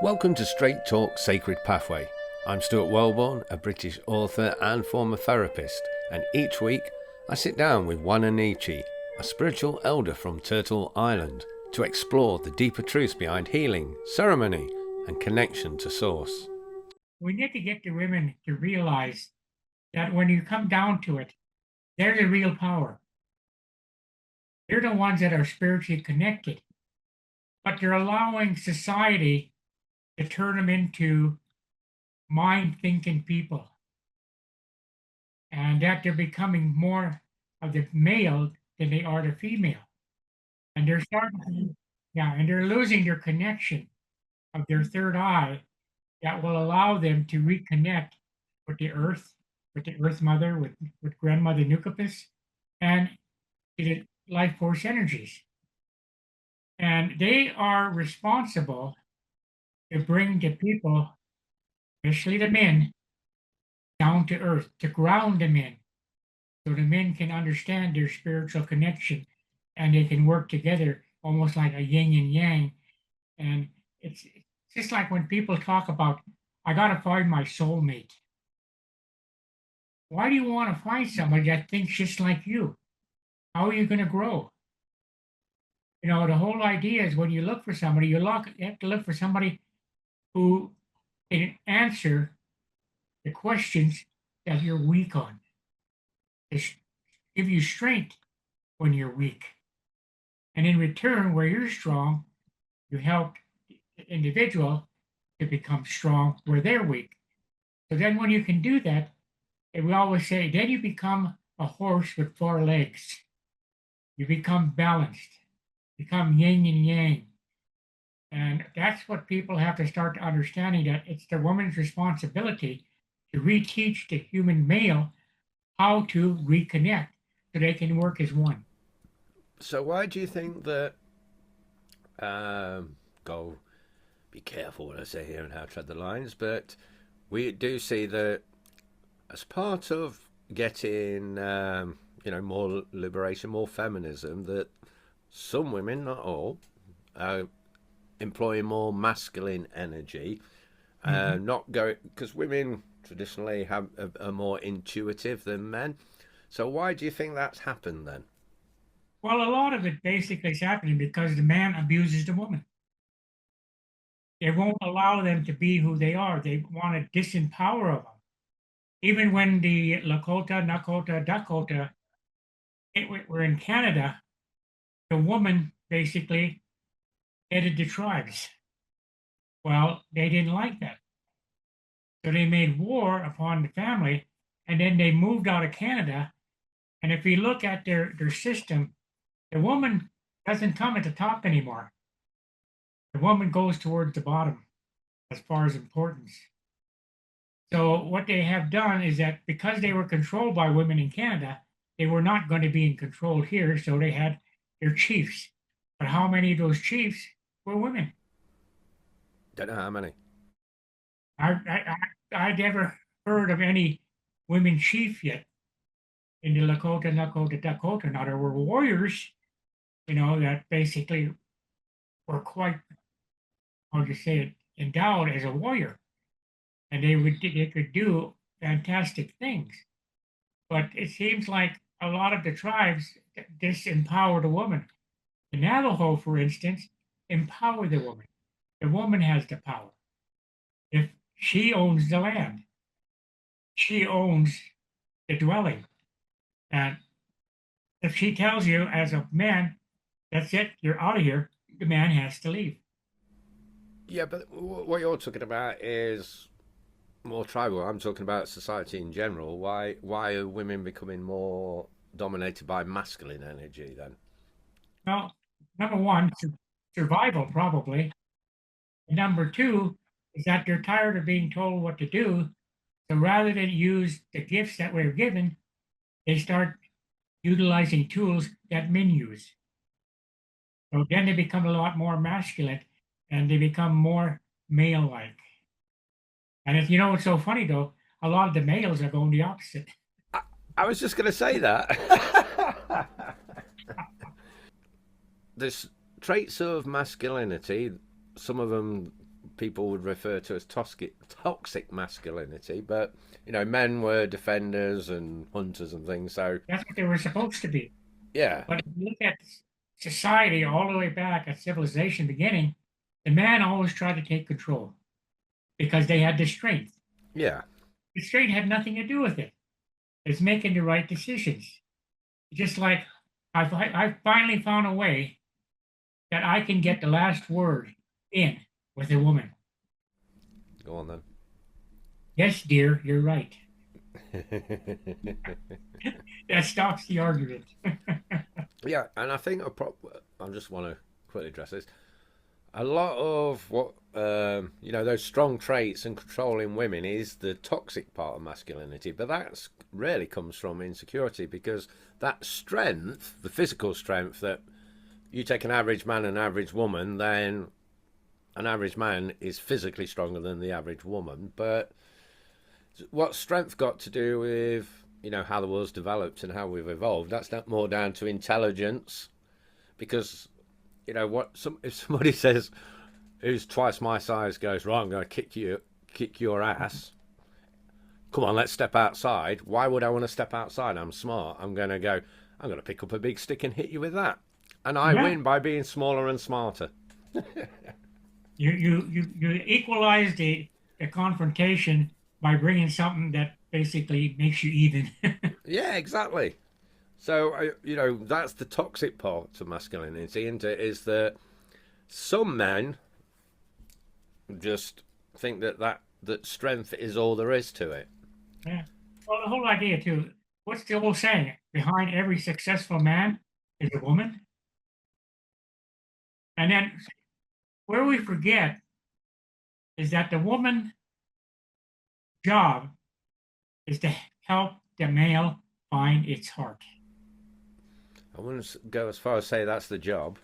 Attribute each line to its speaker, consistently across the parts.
Speaker 1: Welcome to Straight Talk Sacred Pathway. I'm Stuart Wellborn, a British author and former therapist, and each week I sit down with Wa-Na-Nee-Che, a spiritual elder from Turtle Island, to explore the deeper truths behind healing, ceremony, and connection to Source.
Speaker 2: We need to get the women to realize that when you come down to it, they're the real power. They're the ones that are spiritually connected, but they're allowing society to turn them into mind thinking people, and that they're becoming more of the male than they are the female. And they're and they're losing their connection of their third eye that will allow them to reconnect with the earth mother, with grandmother Nukapis, and the life force energies. And they are responsible to bring the people, especially the men, down to earth, to ground the men, so the men can understand their spiritual connection and they can work together almost like a yin and yang. And it's just like when people talk about, I got to find my soulmate. Why do you want to find somebody that thinks just like you? How are you going to grow? You know, the whole idea is when you look for somebody, you have to look for somebody who can answer the questions that you're weak on, to give you strength when you're weak. And in return, where you're strong, you help the individual to become strong where they're weak. So then when you can do that, and we always say, then you become a horse with four legs. You become balanced, become yin and yang. And that's what people have to start understanding, that it's the woman's responsibility to reteach the human male how to reconnect so they can work as one.
Speaker 1: So why do you think that, go be careful what I say here and how to tread the lines, but we do see that as part of getting, more liberation, more feminism, that some women, not all, are employing more masculine energy, not going, because women traditionally are more intuitive than men. So why do you think that's happened then?
Speaker 2: Well, a lot of it basically is happening because the man abuses the woman. They won't allow them to be who they are. They want to disempower them. Even when the Lakota, Nakota, Dakota were in Canada, the woman basically headed the tribes. Well, they didn't like that. So they made war upon the family, and then they moved out of Canada. And if you look at their system, the woman doesn't come at the top anymore. The woman goes towards the bottom as far as importance. So what they have done is that because they were controlled by women in Canada, they were not going to be in control here. So they had their chiefs. But how many of those chiefs were women?
Speaker 1: Don't know how many.
Speaker 2: I never heard of any women chief yet in the Lakota, Nakota, Dakota. Now there were warriors, that basically were quite, how do you say it, endowed as a warrior, and they could do fantastic things. But it seems like a lot of the tribes disempower the woman. The Navajo, for instance, empower the woman. The woman has the power. If she owns the land, she owns the dwelling. And if she tells you as a man, that's it, you're out of here, the man has to leave.
Speaker 1: Yeah, but what you're talking about is more tribal. I'm talking about society in general. Why are women becoming more dominated by masculine energy then?
Speaker 2: Well, number one, survival, probably. And number two is that they're tired of being told what to do. So rather than use the gifts that we're given, they start utilizing tools that men use. So then they become a lot more masculine and they become more male like. And if you know what's so funny though, a lot of the males are going the opposite.
Speaker 1: I was just going to say that. There's traits of masculinity, some of them people would refer to as toxic masculinity, but men were defenders and hunters and things. So
Speaker 2: That's what they were supposed to be.
Speaker 1: yeah,
Speaker 2: But if you look at society all the way back at civilization beginning, the man always tried to take control because they had the strength.
Speaker 1: yeah,
Speaker 2: The strength had nothing to do with it. It's making the right decisions. Just like I finally found a way that I can get the last word in with a woman.
Speaker 1: go on then.
Speaker 2: Yes, dear, you're right. That stops the argument.
Speaker 1: Yeah, and I think I just want to quickly address this. A lot of what those strong traits and controlling women is the toxic part of masculinity, but that really comes from insecurity, because that strength, the physical strength, that you take an average man and an average woman, then an average man is physically stronger than the average woman. But what's strength got to do with how the world's developed and how we've evolved? That's not more down to intelligence, because if somebody says who's twice my size goes, right, I'm going to kick your ass. Come on, let's step outside. Why would I want to step outside? I'm smart. I'm going to pick up a big stick and hit you with that, and I win by being smaller and smarter.
Speaker 2: You equalize the confrontation by bringing something that basically makes you even.
Speaker 1: Yeah, exactly. So that's the toxic part of masculinity, isn't it? Is that some men just think that strength is all there is to it.
Speaker 2: Yeah. Well, the whole idea too. What's the old saying? Behind every successful man is a woman. And then where we forget is that the woman's job is to help the male find its heart.
Speaker 1: I wouldn't go as far as say that's the job.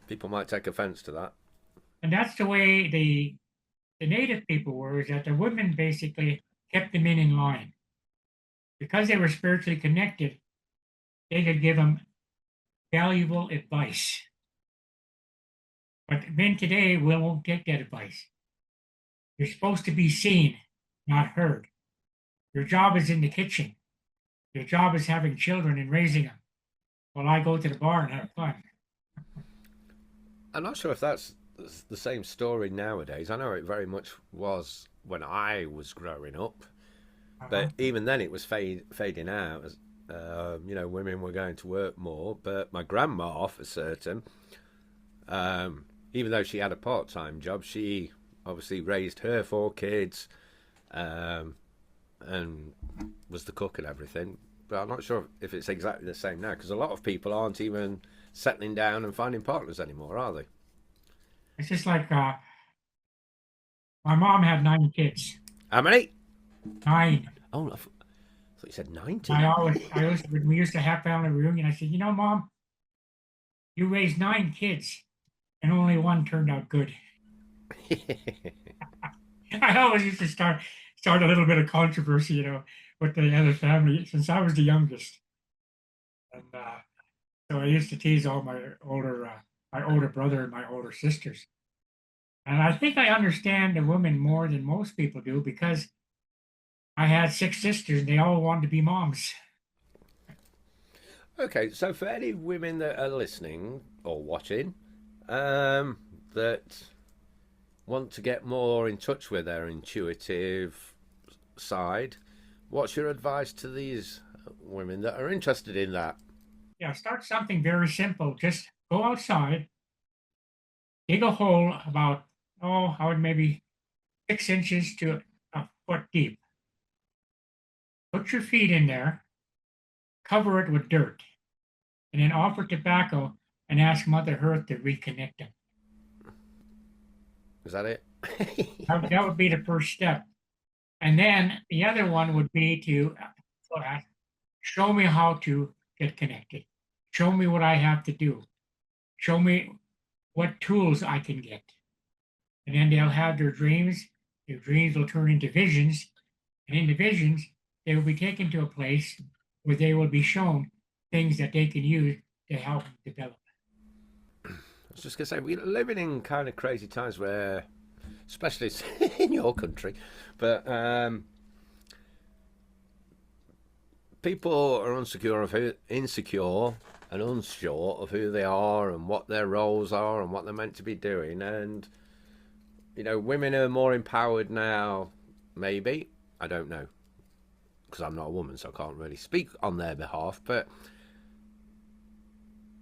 Speaker 1: People might take offense to that.
Speaker 2: And that's the way the native people were, is that the women basically kept the men in line. Because they were spiritually connected, they could give them valuable advice. But men today won't take that advice. You're supposed to be seen, not heard. Your job is in the kitchen. Your job is having children and raising them. While I go to the bar and have fun.
Speaker 1: I'm not sure if that's the same story nowadays. I know it very much was when I was growing up, but even then it was fading out. As women were going to work more. But my grandma, for certain, even though she had a part-time job, she obviously raised her 4 kids, and was the cook and everything. But I'm not sure if it's exactly the same now, because a lot of people aren't even settling down and finding partners anymore, are they?
Speaker 2: It's just like my mom had 9 kids.
Speaker 1: How many?
Speaker 2: 9.
Speaker 1: Oh, I thought you said 90.
Speaker 2: When we used to have family reunion, I said, Mom, you raised 9 kids, and only 1 turned out good. I always used to start a little bit of controversy, with the other family, since I was the youngest. And so I used to tease all my older brother and my older sisters. And I think I understand the women more than most people do, because I had 6 sisters and they all wanted to be moms.
Speaker 1: Okay, so for any women that are listening or watching, that want to get more in touch with their intuitive side, what's your advice to these women that are interested in that?
Speaker 2: Yeah, start something very simple. Just go outside, dig a hole about, I would maybe 6 inches to a foot deep. Put your feet in there, cover it with dirt, and then offer tobacco and ask Mother Earth to reconnect them.
Speaker 1: Is that it?
Speaker 2: That would be the first step. And then the other one would be to show me how to get connected. Show me what I have to do. Show me what tools I can get. And then they'll have their dreams. Their dreams will turn into visions. And in the visions, they will be taken to a place where they will be shown things that they can use to help develop.
Speaker 1: was just going to say, we're living in kind of crazy times where, especially in your country, but people are insecure and unsure of who they are and what their roles are and what they're meant to be doing. And, women are more empowered now, maybe. I don't know, because I'm not a woman, so I can't really speak on their behalf. But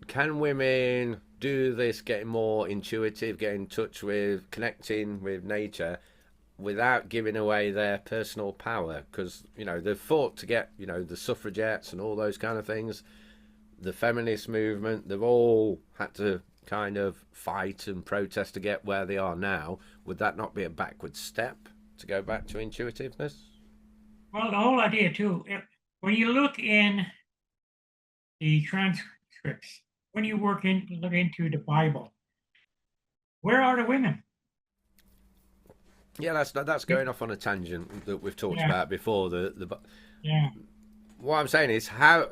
Speaker 1: can women do this, getting more intuitive, get in touch with, connecting with nature without giving away their personal power? Because, they've fought to get, the suffragettes and all those kind of things, the feminist movement, they've all had to kind of fight and protest to get where they are now. Would that not be a backward step to go back to intuitiveness?
Speaker 2: Well, the whole idea too, when you look in the transcripts, when you look into the Bible, where are the women?
Speaker 1: Yeah, that's going off on a tangent that we've talked
Speaker 2: Yeah,
Speaker 1: about before.
Speaker 2: yeah.
Speaker 1: What I'm saying is how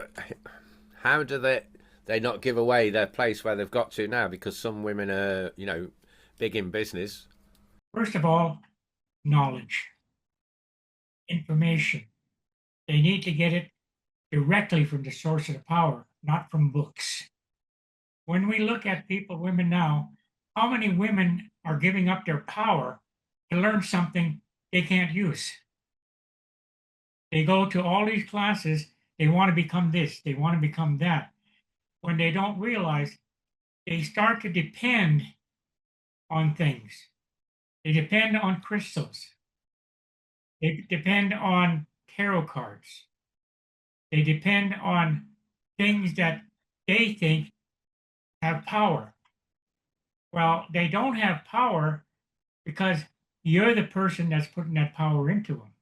Speaker 1: do they not give away their place where they've got to now, because some women are big in business.
Speaker 2: First of all, knowledge, information. They need to get it directly from the source of the power, not from books. When we look at women now, how many women are giving up their power to learn something they can't use? They go to all these classes, they want to become this, they want to become that. When they don't realize, they start to depend on things. They depend on crystals. They depend on tarot cards. They depend on things that they think have power. Well, they don't have power because you're the person that's putting that power into them.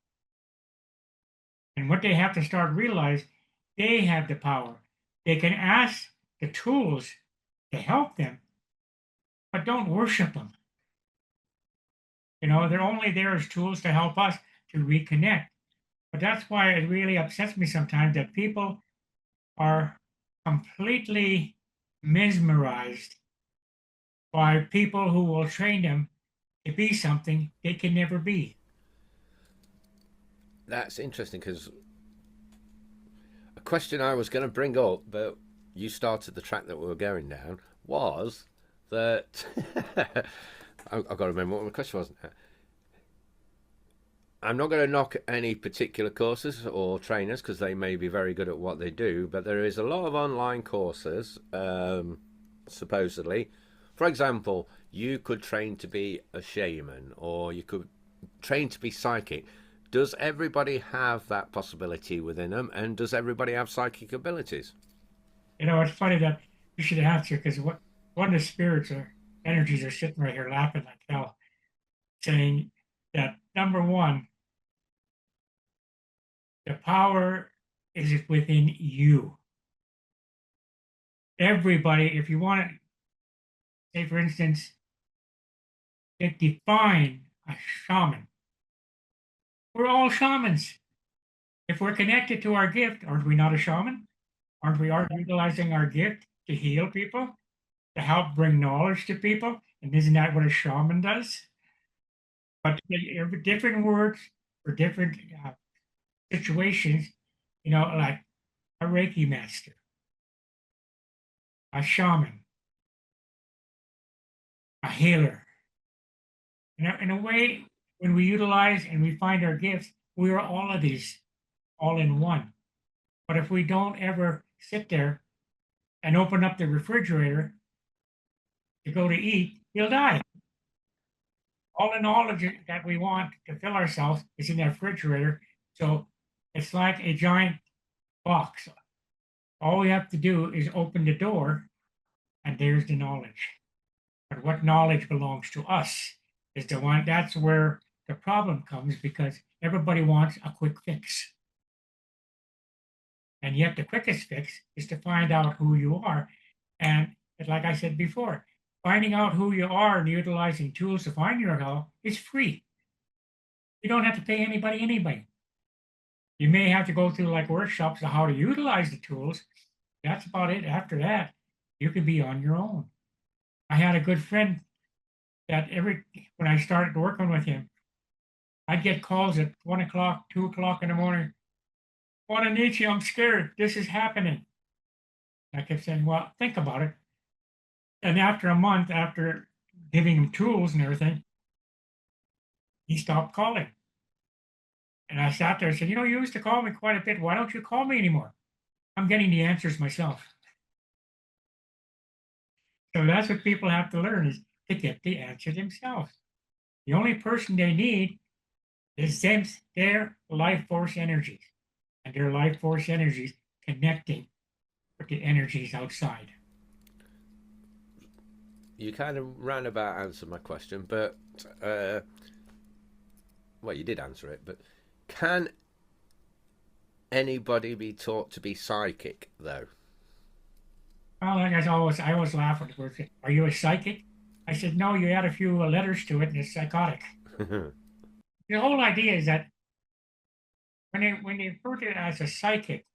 Speaker 2: And what they have to start realize, they have the power. They can ask the tools to help them, but don't worship them. They're only there as tools to help us to reconnect. But that's why it really upsets me sometimes that people are completely mesmerized by people who will train them to be something they can never be.
Speaker 1: That's interesting, because a question I was going to bring up, but you started the track that we were going down, was that I've got to remember what my question was now. I'm not going to knock any particular courses or trainers, because they may be very good at what they do, but there is a lot of online courses, supposedly. For example, you could train to be a shaman, or you could train to be psychic. Does everybody have that possibility within them, and does everybody have psychic abilities?
Speaker 2: It's funny that you should answer because one of the spirits or energies are sitting right here laughing like hell, saying that number one, the power is within you. Everybody, if you want to say, for instance, define a shaman. We're all shamans. If we're connected to our gift, aren't we not a shaman? Aren't we utilizing our gift to heal people, to help bring knowledge to people? And isn't that what a shaman does? But different words for different situations, like a Reiki master, a shaman, a healer. In a way, when we utilize and we find our gifts, we are all of these, all in one. But if we don't ever sit there and open up the refrigerator to go to eat, you'll die. All the knowledge that we want to fill ourselves is in the refrigerator. So it's like a giant box. All we have to do is open the door, and there's the knowledge. But what knowledge belongs to us is the one. That's where the problem comes, because everybody wants a quick fix. And yet the quickest fix is to find out who you are. And like I said before, finding out who you are and utilizing tools to find your help is free. You don't have to pay anybody. You may have to go through like workshops on how to utilize the tools. That's about it. After that, you can be on your own. I had a good friend that when I started working with him, I'd get calls at 1 o'clock, 2 o'clock in the morning. Wa-Na-Nee-Che, I'm scared. This is happening. I kept saying, well, think about it. And after a month, after giving him tools and everything, he stopped calling. And I sat there and said, you used to call me quite a bit. Why don't you call me anymore? I'm getting the answers myself. So that's what people have to learn is to get the answer themselves. The only person they need is their life force energies and their life force energies connecting with the energies outside.
Speaker 1: You kind of roundabout answered my question, but well, you did answer it. But can anybody be taught to be psychic, though?
Speaker 2: Well, like I always laugh when the word says, "Are you a psychic?" I said, "No, you add a few letters to it, and it's psychotic." The whole idea is that when they refer to it as a psychic,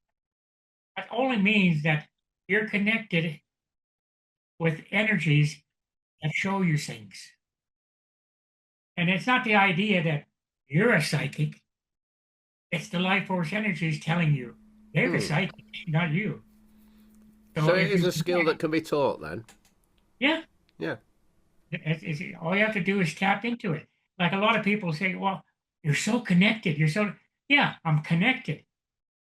Speaker 2: that only means that you're connected with energies that show you things. And it's not the idea that you're a psychic. It's the life force energies telling you they're the psychic, not you.
Speaker 1: So it
Speaker 2: if
Speaker 1: is
Speaker 2: you
Speaker 1: a skill that can be taught, then.
Speaker 2: yeah,
Speaker 1: Yeah.
Speaker 2: all you have to do is tap into it. Like a lot of people say, well, you're so connected. Yeah, I'm connected.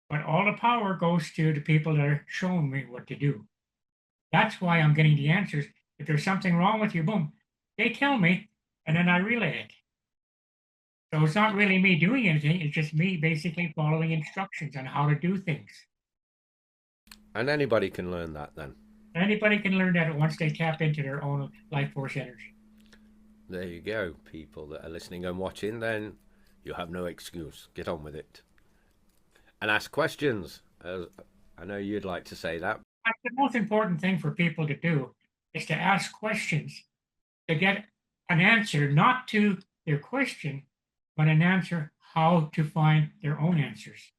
Speaker 2: But all the power goes to the people that are showing me what to do. That's why I'm getting the answers. If there's something wrong with you, boom, they tell me, and then I relay it. So it's not really me doing anything. It's just me basically following instructions on how to do things.
Speaker 1: And anybody can learn that, then.
Speaker 2: Anybody can learn that once they tap into their own life force energy.
Speaker 1: There you go, people that are listening and watching. Then you have no excuse. Get on with it and ask questions. I know you'd like to say that.
Speaker 2: The most important thing for people to do is to ask questions to get an answer, not to their question, but an answer how to find their own answers.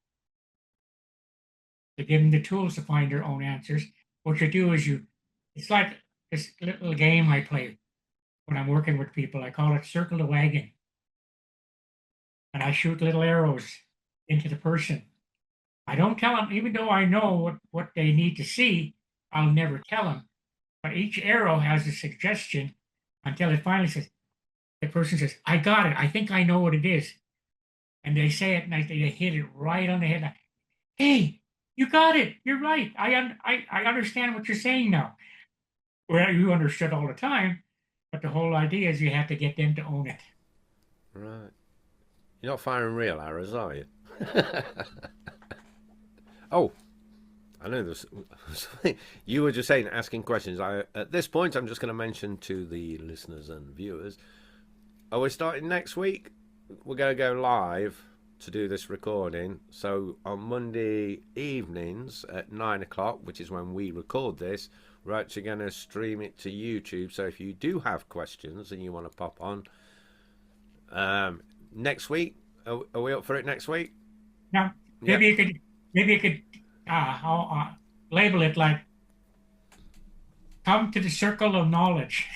Speaker 2: To give them the tools to find their own answers. What you do is it's like this little game I play when I'm working with people. I call it Circle the Wagon. And I shoot little arrows into the person. I don't tell them, even though I know what they need to see, I'll never tell them. But each arrow has a suggestion until it finally says, the person says, I got it. I think I know what it is. And they say it and they hit it right on the head. Hey, you got it. You're right. I understand what you're saying now. Well, you understood all the time, but the whole idea is you have to get them to own it.
Speaker 1: Right. You're not firing real arrows, are you? Oh, I know there's something. You were just saying, asking questions. At this point, I'm just going to mention to the listeners and viewers, are we starting next week? We're going to go live to do this recording. So on Monday evenings at 9 o'clock, which is when we record this, we're actually going to stream it to YouTube. So if you do have questions and you want to pop on, next week, are we up for it next week?
Speaker 2: Now, maybe you could label it like come to the circle of knowledge.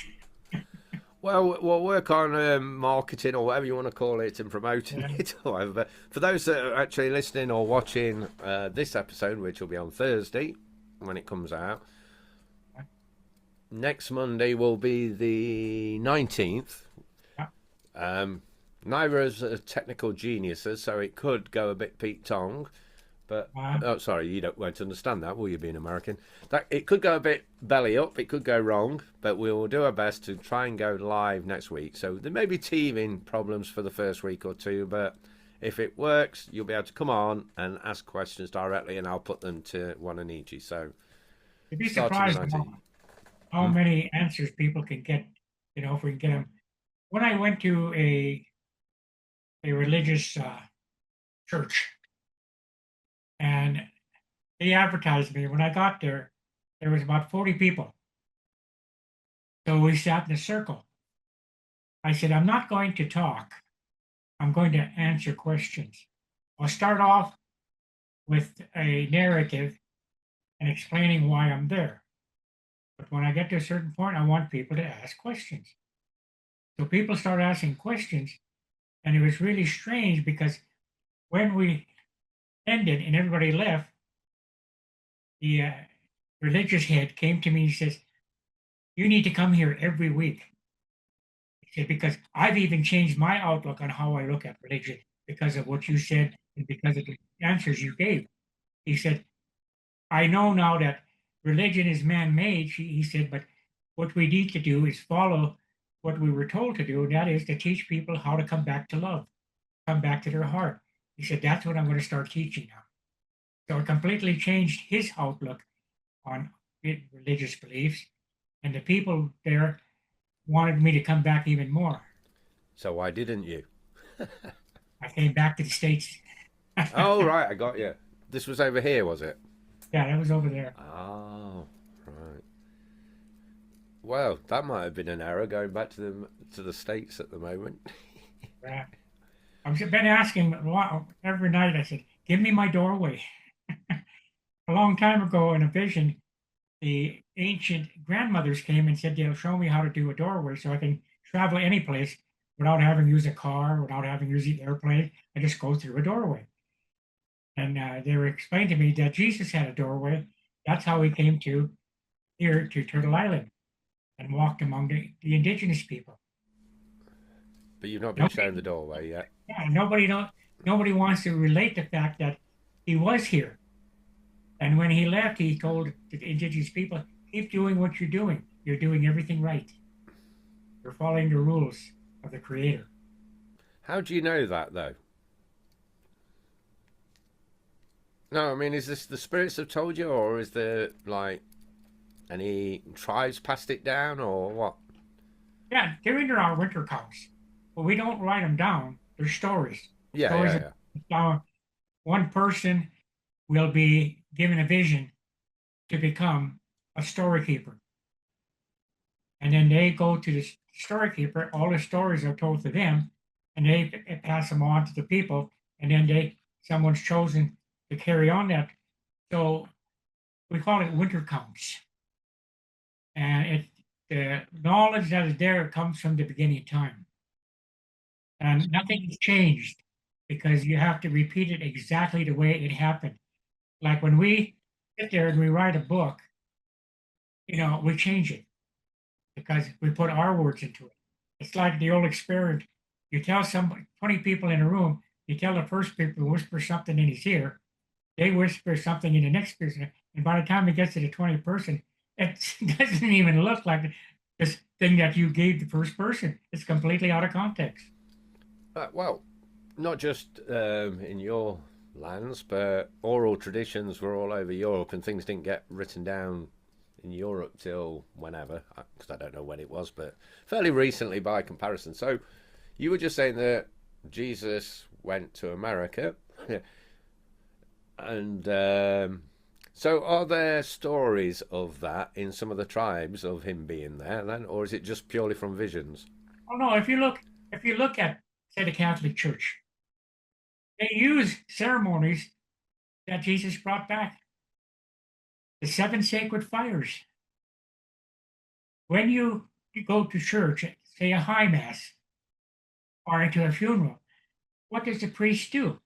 Speaker 1: Well, we'll work on marketing or whatever you want to call it and promoting it or whatever. But for those that are actually listening or watching this episode, which will be on Thursday when it comes out, next Monday will be the 19th. Neither of us are technical geniuses, so it could go a bit Pete Tong. But oh, sorry, you won't understand that, will you, being American? That it could go a bit belly up, it could go wrong, but we will do our best to try and go live next week. So there may be teething problems for the first week or two, but if it works, you'll be able to come on and ask questions directly, and I'll put them to Wa-Na-Nee-Che. So
Speaker 2: you'd be surprised how many answers people can get. If we can get them. When I went to a religious church. And they advertised me. When I got there, there was about 40 people. So we sat in a circle. I said, I'm not going to talk. I'm going to answer questions. I'll start off with a narrative and explaining why I'm there. But when I get to a certain point, I want people to ask questions. So people start asking questions, and it was really strange because when we ended and everybody left, the religious head came to me and says, "You need to come here every week." He said, "Because I've even changed my outlook on how I look at religion because of what you said and because of the answers you gave." He said, "I know now that religion is man-made," he said, "but what we need to do is follow what we were told to do, and that is to teach people how to come back to love, come back to their heart." He said, "That's what I'm going to start teaching now." So it completely changed his outlook on religious beliefs, and the people there wanted me to come back even more.
Speaker 1: So why didn't you?
Speaker 2: I came back to the States.
Speaker 1: Oh, right, I got you. This was over here, was it?
Speaker 2: Yeah, that was over there.
Speaker 1: Oh, right. Well, that might have been an error going back to the States at the moment.
Speaker 2: Yeah. I've been asking every night. I said, "Give me my doorway." A long time ago, in a vision, the ancient grandmothers came and said they'll show me how to do a doorway so I can travel any place without having to use a car, without having to use the airplane. I just go through a doorway. And they were explaining to me that Jesus had a doorway. That's how he came to here to Turtle Island and walked among the indigenous people.
Speaker 1: But you've not been shown
Speaker 2: Nobody,
Speaker 1: the doorway yet.
Speaker 2: yeah, nobody wants to relate the fact that he was here. And when he left, he told the indigenous people, "Keep doing what you're doing. You're doing everything right. You're following the rules of the Creator."
Speaker 1: How do you know that, though? No, I mean, is this the spirits have told you, or is there, like, any tribes passed it down, or what?
Speaker 2: Yeah, during our winter counts, but we don't write them down. They're stories.
Speaker 1: Yeah,
Speaker 2: Stories
Speaker 1: yeah,
Speaker 2: of
Speaker 1: yeah.
Speaker 2: one person will be given a vision to become a story keeper. And then they go to the story keeper, all the stories are told to them, and they pass them on to the people, and then someone's chosen to carry on that. So we call it winter counts. And the knowledge that is there comes from the beginning of time. And nothing has changed because you have to repeat it exactly the way it happened. Like when we sit there and we write a book, we change it because we put our words into it. It's like the old experiment. You tell 20 people in a room, you tell the first people to whisper something in his ear, they whisper something in the next person, and by the time it gets to the 20th person, it doesn't even look like this thing that you gave the first person. It's completely out of context.
Speaker 1: Well, not just in your lands, but oral traditions were all over Europe, and things didn't get written down in Europe till whenever, because I don't know when it was, but fairly recently by comparison. So you were just saying that Jesus went to America, and so are there stories of that in some of the tribes of him being there then, or is it just purely from visions?
Speaker 2: Oh no, if you look at, say, the Catholic Church, they use ceremonies that Jesus brought back. The seven sacred fires. When you go to church, say a high mass or into a funeral, what does the priest do?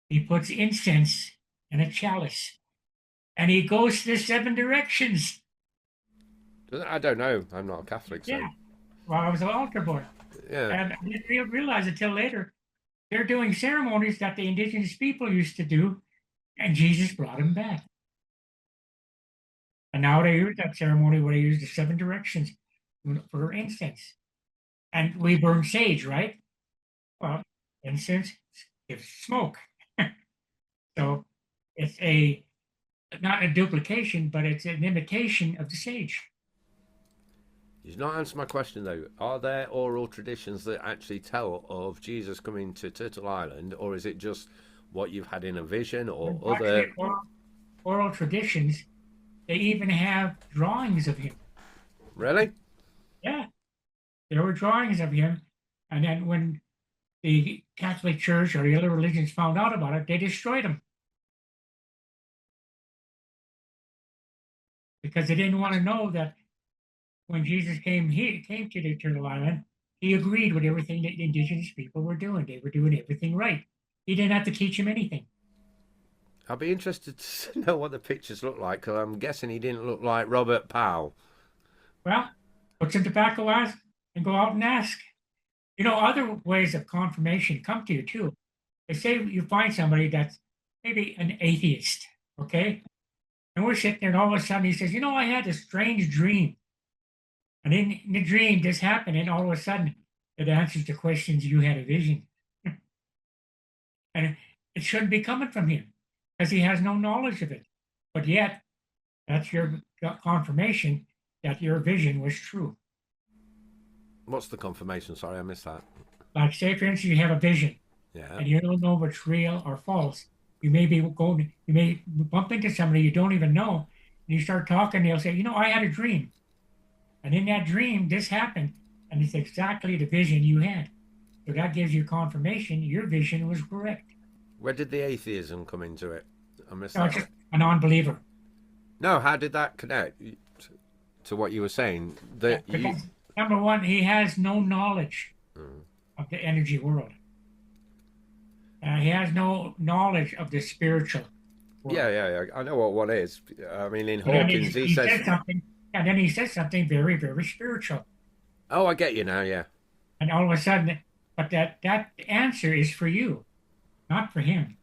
Speaker 2: He puts incense in a chalice and he goes to the seven directions.
Speaker 1: I don't know. I'm not a Catholic, so
Speaker 2: Yeah, well, I was an altar boy.
Speaker 1: yeah.
Speaker 2: And I didn't realize until later they're doing ceremonies that the indigenous people used to do, and Jesus brought them back. And now they use that ceremony where they use the seven directions for incense. And we burn sage, right? Well, incense gives smoke. So it's not a duplication, but it's an imitation of the sage.
Speaker 1: You've not answered my question though. Are there oral traditions that actually tell of Jesus coming to Turtle Island, or is it just what you've had in a vision or
Speaker 2: There's actually
Speaker 1: other?
Speaker 2: oral traditions. They even have drawings of him.
Speaker 1: Really?
Speaker 2: Yeah, there were drawings of him. And then when the Catholic Church or the other religions found out about it, they destroyed them. because they didn't want to know that when Jesus came, he came to the eternal island. He agreed with everything that the indigenous people were doing. They were doing everything right. He didn't have to teach him anything.
Speaker 1: I'll be interested to know what the pictures look like, because I'm guessing he didn't look like Robert Powell.
Speaker 2: Well, put some tobacco out and go out and ask. You know, other ways of confirmation come to you too. They say you find somebody that's maybe an atheist, okay? And we're sitting there, and all of a sudden he says, I had a strange dream. And in the dream, this happened, and all of a sudden it answers the questions you had a vision. And it shouldn't be coming from him because he has no knowledge of it. But yet, that's your confirmation that your vision was true.
Speaker 1: What's the confirmation? Sorry, I missed that.
Speaker 2: Like, say, for instance, you have a vision, and you don't know if it's real or false. You may bump into somebody you don't even know, and you start talking, they'll say, I had a dream. And in that dream, this happened, and it's exactly the vision you had. So that gives you confirmation your vision was correct.
Speaker 1: Where did the atheism come into it? I missed
Speaker 2: No,
Speaker 1: that.
Speaker 2: just a non-believer.
Speaker 1: No, how did that connect to what you were saying?
Speaker 2: Because, number one, he has no knowledge of the energy world. He has no knowledge of the spiritual world.
Speaker 1: Yeah. I know what one is. I mean, in Hawkins, he says
Speaker 2: something, and then he says something very, very spiritual.
Speaker 1: Oh, I get you now, yeah.
Speaker 2: And all of a sudden, but that answer is for you, not for him.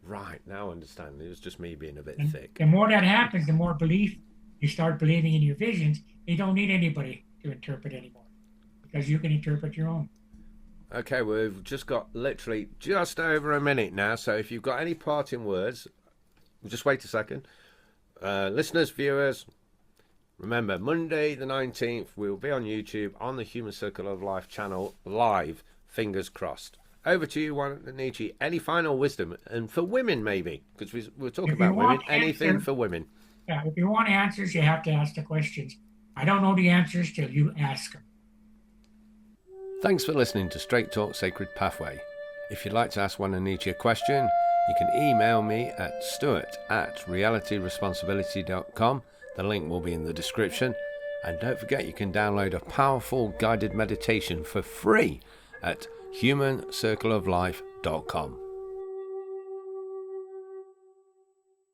Speaker 1: Right, now I understand. It was just me being a bit thick.
Speaker 2: The more that happens, the more belief you start believing in your visions. You don't need anybody to interpret anymore because you can interpret your own.
Speaker 1: Okay, we've just got literally just over a minute now, so if you've got any parting words, just wait a second. Listeners, viewers, remember, Monday the 19th, we'll be on YouTube on the Human Circle of Life channel, live, fingers crossed. Over to you, Wa-Na-Nee-Che. Any final wisdom? And for women, maybe, because we're talking about women, anything for women.
Speaker 2: Yeah, if you want answers, you have to ask the questions. I don't know the answers till you ask them.
Speaker 1: Thanks for listening to Straight Talk Sacred Pathway. If you'd like to ask Wa-Na-Nee-Che a question, you can email me at stuart@realityresponsibility.com. The link will be in the description. And don't forget, you can download a powerful guided meditation for free at humancircleoflife.com.